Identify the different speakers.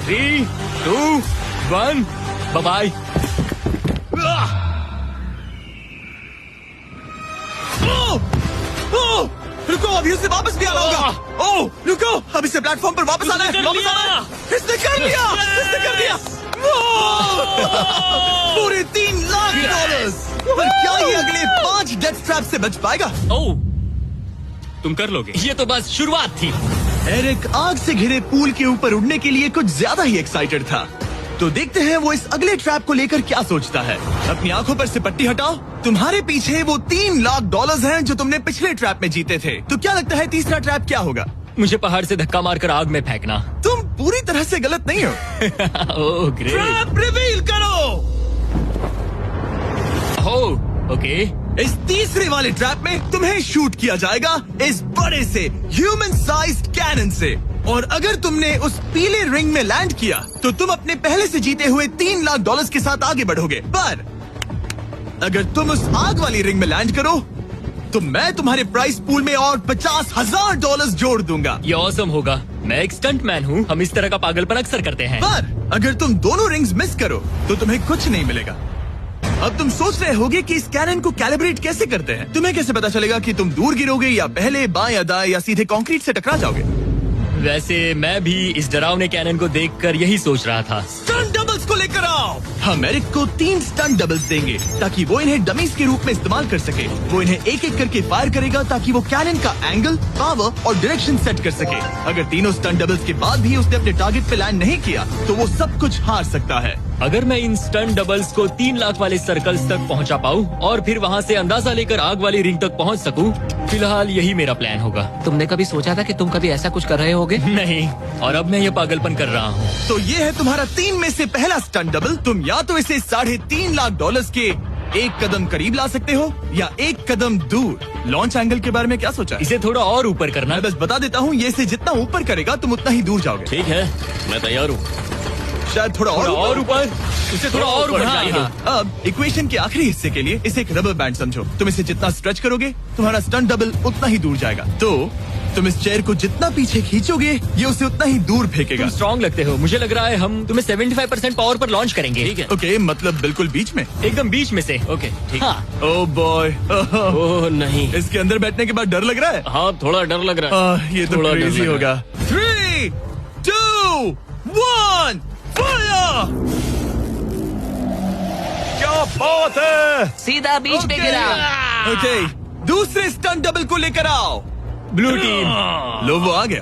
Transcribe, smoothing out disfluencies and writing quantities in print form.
Speaker 1: 3, 2, 1, bye.
Speaker 2: रुको, अभी उसे वापस भी आना होगा। ओह रुको, अब इसे प्लेटफॉर्म पर वापस आना है, वापस आना है। इसने कर लिया, इसने कर लिया। पूरे $3 लाख। पर क्या ये अगले 5 डेथ ट्रैप से बच पाएगा?
Speaker 1: ओह, तुम कर लोगे। ये तो बस शुरुआत थी।
Speaker 2: एरिक आग से घिरे पूल के ऊपर उड़ने के लिए कुछ ज्यादा ही एक्साइटेड था। तो देखते हैं वो इस अगले ट्रैप को लेकर क्या सोचता है। अपनी आंखों पर से पट्टी हटाओ। तुम्हारे पीछे वो $3 लाख हैं जो तुमने पिछले ट्रैप में जीते थे। तो क्या लगता है तीसरा ट्रैप क्या होगा?
Speaker 1: मुझे पहाड़ से धक्का मारकर आग में फेंकना।
Speaker 2: तुम पूरी तरह से गलत नहीं हो।
Speaker 1: Oh great.
Speaker 2: ट्रैप रिवील करो।
Speaker 1: Oh okay.
Speaker 2: इस तीसरे वाले ट्रैप में तुम्हें शूट किया जाएगा इस बड़े से ह्यूमन साइज्ड कैनन से। और अगर तुमने उस पीले रिंग में लैंड किया तो तुम अपने पहले से जीते हुए $3 लाख के साथ आगे बढ़ोगे। पर अगर तुम उस आग वाली रिंग में लैंड करो तो मैं तुम्हारे प्राइस पूल में और $50,000 जोड़ दूंगा।
Speaker 1: ये ऑसम होगा। मैं एक स्टंट मैन हूँ, हम इस तरह का पागलपन अक्सर करते हैं।
Speaker 2: पर अगर तुम दोनों रिंग्स मिस करो तो तुम्हें कुछ नहीं मिलेगा। अब तुम सोच रहे होगे कि इस कैनन को कैलिब्रेट कैसे करते हैं। तुम्हें कैसे पता चलेगा कि तुम दूर गिरोगे या पहले बाएं या दाएं या सीधे कंक्रीट से टकरा जाओगे?
Speaker 1: वैसे मैं भी इस डरावने कैनन को देखकर यही सोच रहा था।
Speaker 2: स्टंट डबल्स को लेकर आओ। हम एरिक को 3 स्टंट डबल्स देंगे ताकि वो इन्हें डमीज के रूप में इस्तेमाल कर सके। वो इन्हें एक एक करके फायर करेगा ताकि वो कैनन का एंगल, पावर और डायरेक्शन सेट कर सके। अगर तीनों स्टंट डबल्स के बाद भी उसने अपने टारगेट पे लैंड नहीं किया तो वो सब कुछ हार सकता है।
Speaker 1: अगर मैं इन स्टंट डबल्स को 3 लाख वाले सर्कल्स तक पहुंचा पाऊं और फिर वहां से अंदाजा लेकर आग वाली रिंग तक पहुंच सकूं, फिलहाल यही मेरा प्लान होगा।
Speaker 3: तुमने कभी सोचा था कि तुम कभी ऐसा कुछ कर रहे होगे?
Speaker 1: नहीं, और अब मैं ये पागलपन कर रहा हूँ।
Speaker 2: तो ये है तुम्हारा 3 में से पहला स्टंट डबल। तुम या तो इसे $3.5 लाख के एक कदम करीब ला सकते हो या एक कदम दूर। लॉन्च एंगल के बारे में क्या सोचा?
Speaker 1: इसे थोड़ा और ऊपर करना।
Speaker 2: मैं बस बता देता हूँ, ये इसे जितना ऊपर करेगा तुम उतना ही दूर जाओगे।
Speaker 1: ठीक है, मैं तैयार हूँ।
Speaker 2: शायद थोड़ा और
Speaker 1: ऊपर, इसे थोड़ा और ऊपर जाइए।
Speaker 2: अब इक्वेशन के आखिरी हिस्से के लिए इसे एक रबर बैंड समझो। तुम इसे जितना स्ट्रेच करोगे तुम्हारा स्टंट डबल उतना ही दूर जाएगा। तो तुम इस चेयर को जितना पीछे खींचोगे ये उसे उतना ही दूर फेंकेगा।
Speaker 1: तुम स्ट्रॉन्ग लगते हो। मुझे लग रहा है हम तुम्हें 75% पावर पर लॉन्च करेंगे। ठीक है।
Speaker 2: ओके, मतलब बिल्कुल बीच में?
Speaker 1: एकदम बीच में से। ओके ठीक।
Speaker 2: हाँ। Oh boy.
Speaker 1: ओह नहीं,
Speaker 2: इसके अंदर बैठने के बाद डर लग रहा है।
Speaker 1: हाँ थोड़ा डर लग रहा है।
Speaker 2: ये तो
Speaker 1: थोड़ा डर
Speaker 2: क्रेजी
Speaker 1: लग
Speaker 2: होगा।
Speaker 1: रहा
Speaker 2: 3, 2, 1 फायर। क्या बात है।
Speaker 3: सीधा बीच पे गिरा।
Speaker 2: ओके, दूसरे स्टंट डबल को लेकर आओ।
Speaker 1: Blue team.
Speaker 2: लो वो आ गया।